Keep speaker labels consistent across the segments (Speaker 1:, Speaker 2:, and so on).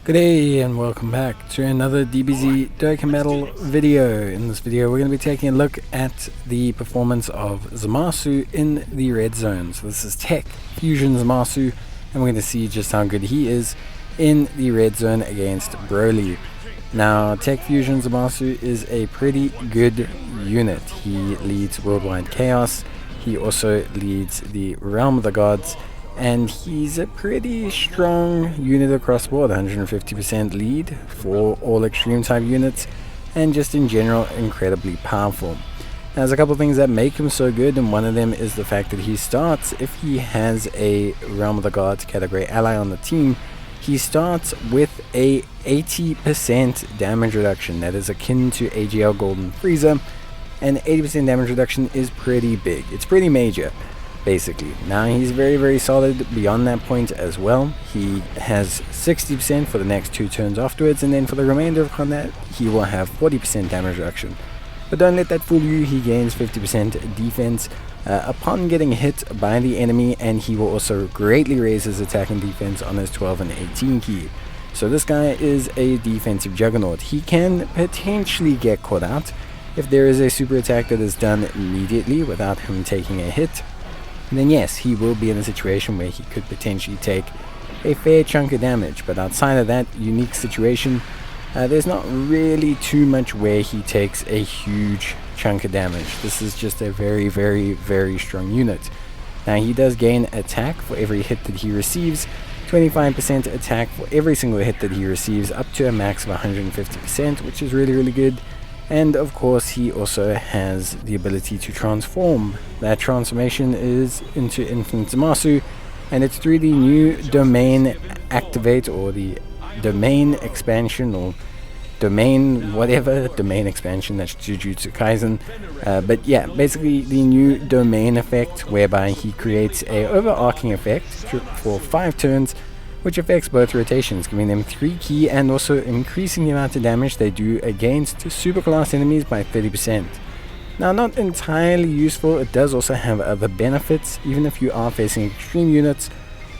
Speaker 1: Good day and welcome back to another Dbz Dokkan Metal video. In this video we're going to be taking a look at the performance of Zamasu in the red zone. So this is Tech Fusion Zamasu, and we're going to see just how good he is in the red zone against Broly. Now Tech Fusion Zamasu is a pretty good unit. He leads Worldwide Chaos, he also leads the Realm of the Gods, and he's a pretty strong unit across the board. 150% lead for all extreme type units, and just in general incredibly powerful. Now, there's a couple of things that make him so good, and one of them is the fact that he starts, if he has a Realm of the Gods category ally on the team, he starts with a 80% damage reduction. That is akin to AGL Golden Frieza, and 80% damage reduction is pretty big. It's pretty major, basically. Now he's very solid beyond that point as well. He has 60% for the next 2 turns afterwards, and then for the remainder of combat he will have 40% damage reduction. But don't let that fool you, he gains 50% defense upon getting hit by the enemy, and he will also greatly raise his attack and defense on his 12 and 18 key. So this guy is a defensive juggernaut. He can potentially get caught out if there is a super attack that is done immediately without him taking a hit. Then yes, he will be in a situation where he could potentially take a fair chunk of damage, but outside of that unique situation, there's not really too much where he takes a huge chunk of damage. This is just a very strong unit. Now he does gain attack for every hit that he receives, 25% attack for every single hit that he receives, up to a max of 150%, which is really good. And of course he also has the ability to transform. That transformation is into Infinite Zamasu, and it's through the new domain activate, or the domain expansion, or domain whatever, domain expansion, that's Jujutsu Kaisen. But yeah, basically the new domain effect, whereby he creates a overarching effect for 5 turns, which affects both rotations, giving them 3 key and also increasing the amount of damage they do against superclass enemies by 30%. Now, not entirely useful, it does also have other benefits, even if you are facing extreme units.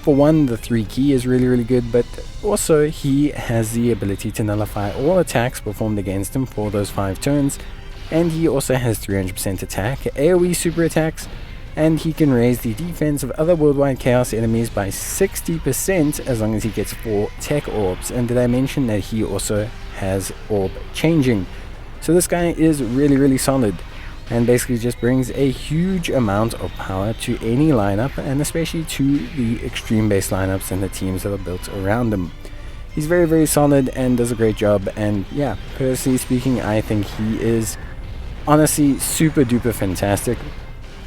Speaker 1: For one, the 3 key is really good, but also he has the ability to nullify all attacks performed against him for those 5 turns, and he also has 300% attack, AoE super attacks, and he can raise the defense of other Worldwide Chaos enemies by 60% as long as he gets 4 tech orbs. And did I mention that he also has orb changing? So this guy is really solid, and basically just brings a huge amount of power to any lineup, and especially to the extreme base lineups and the teams that are built around him. He's very solid and does a great job, and yeah, personally speaking, I think he is honestly super duper fantastic.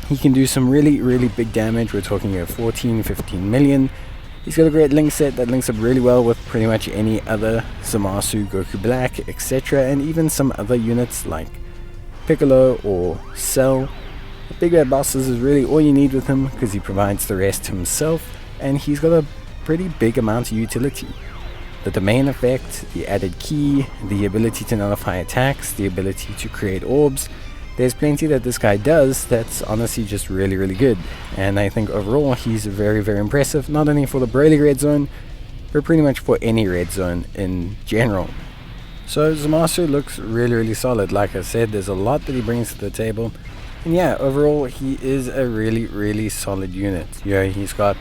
Speaker 1: He can do some really big damage. We're talking 14-15 million. He's got a great link set that links up really well with pretty much any other Zamasu, Goku Black, etc., and even some other units like Piccolo or Cell. The Big Red Bosses is really all you need with him, because he provides the rest himself, and he's got a pretty big amount of utility. The domain effect, the added key, the ability to nullify attacks, the ability to create orbs. There's plenty that this guy does that's honestly just really good, and I think overall he's very impressive, not only for the Broly red zone, but pretty much for any red zone in general. So Zamasu looks really solid. Like I said, there's a lot that he brings to the table, and yeah, overall he is a really solid unit. Yeah, he's got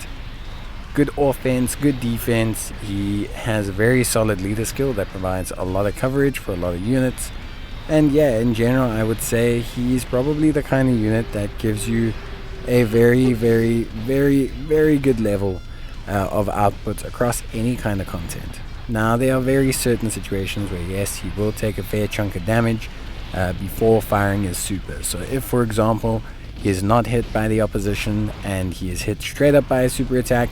Speaker 1: good offense, good defense, he has a very solid leader skill that provides a lot of coverage for a lot of units. And yeah, in general, I would say he's probably the kind of unit that gives you a very good level of output across any kind of content. Now, there are very certain situations where yes, he will take a fair chunk of damage before firing his super. So if, for example, he is not hit by the opposition and he is hit straight up by a super attack,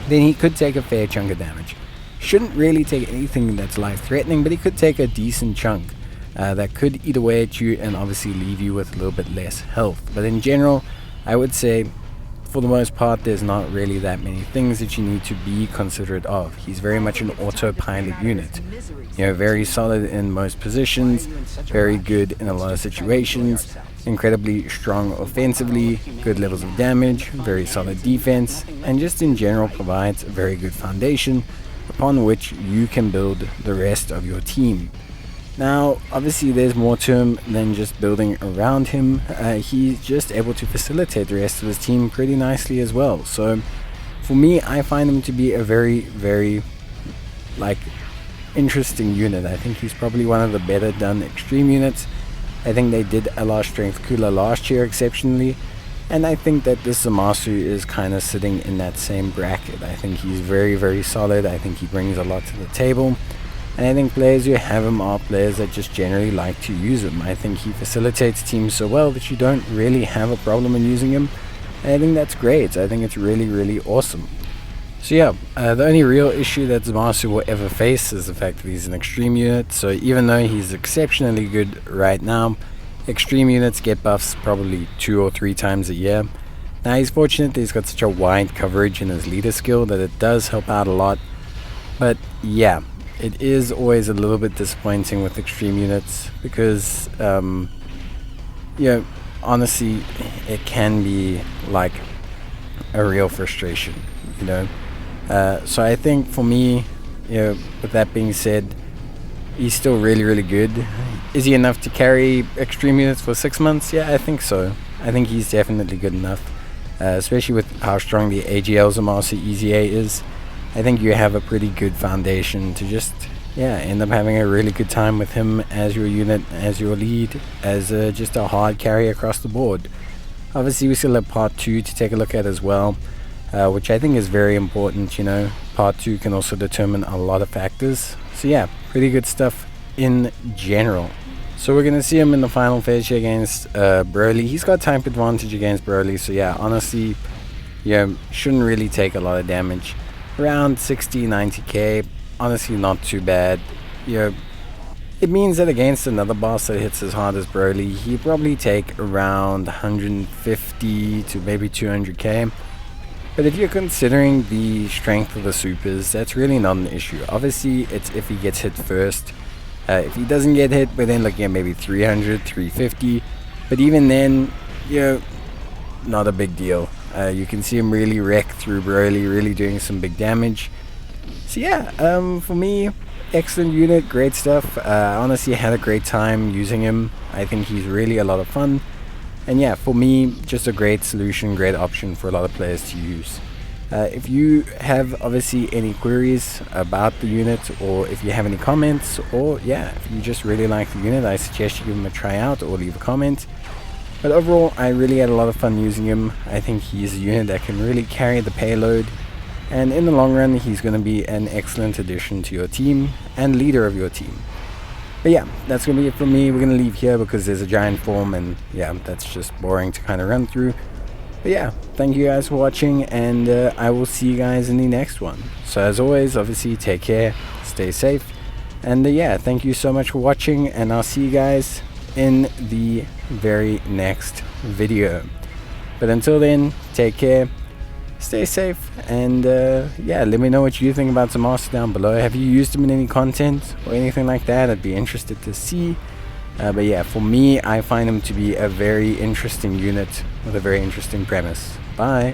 Speaker 1: then he could take a fair chunk of damage. Shouldn't really take anything that's life-threatening, but he could take a decent chunk. That could eat away at you and obviously leave you with a little bit less health. But in general, I would say for the most part there's not really that many things that you need to be considerate of. He's very much an autopilot unit, very solid in most positions, very good in a lot of situations, incredibly strong offensively, good levels of damage, very solid defense, and just in general provides a very good foundation upon which you can build the rest of your team. Now, obviously there's more to him than just building around him. He's just able to facilitate the rest of his team pretty nicely as well. So for me, I find him to be a very, very interesting unit. I think he's probably one of the better done extreme units. I think they did allow Strength Cooler last year exceptionally, and I think that this Zamasu is kind of sitting in that same bracket. I think he's very, very solid. I think he brings a lot to the table, and I think players who have him are players that just generally like to use him. I think he facilitates teams so well that you don't really have a problem in using him, and I think that's great. I think it's really, really awesome. So yeah, the only real issue that Zamasu will ever face is the fact that he's an extreme unit. So even though he's exceptionally good right now, extreme units get buffs probably 2 or 3 times a year. Now he's fortunate that he's got such a wide coverage in his leader skill that it does help out a lot. But yeah, it is always a little bit disappointing with extreme units because, honestly, it can be like a real frustration, So I think for me, with that being said, he's still really, really good. Is he enough to carry extreme units for 6 months? Yeah, I think so. I think he's definitely good enough, especially with how strong the AGL Zamasu EZA is. I think you have a pretty good foundation to just, end up having a really good time with him as your unit, as your lead, as just a hard carry across the board. Obviously, we still have part 2 to take a look at as well. Which I think is very important. Part 2 can also determine a lot of factors. So yeah, pretty good stuff in general. So we're going to see him in the final phase here against Broly. He's got type advantage against Broly, so yeah, honestly, shouldn't really take a lot of damage. Around 60-90k, honestly not too bad. It means that against another boss that hits as hard as Broly, he'd probably take around 150 to maybe 200k. But if you're considering the strength of the supers, that's really not an issue. Obviously, it's if he gets hit first. If he doesn't get hit, we're then looking at maybe 300, 350. But even then, not a big deal. You can see him really wreck through Broly, really doing some big damage. So yeah, for me, excellent unit, great stuff. Honestly, had a great time using him. I think he's really a lot of fun. And yeah, for me, just a great solution, great option for a lot of players to use. If you have obviously any queries about the unit, or if you have any comments, or if you just really like the unit, I suggest you give him a try out or leave a comment. But overall, I really had a lot of fun using him. I think he's a unit that can really carry the payload, and in the long run, he's going to be an excellent addition to your team and leader of your team. But yeah, that's going to be it from me. We're going to leave here because there's a giant form, and that's just boring to kind of run through. But yeah, thank you guys for watching, and I will see you guys in the next one. So as always, obviously, take care, stay safe, and thank you so much for watching, and I'll see you guys in the very next video. But until then, take care, stay safe, and let me know what you think about Zamasu down below. Have you used him in any content or anything like that? I'd be interested to see. But yeah, for me, I find him to be a very interesting unit with a very interesting premise. Bye.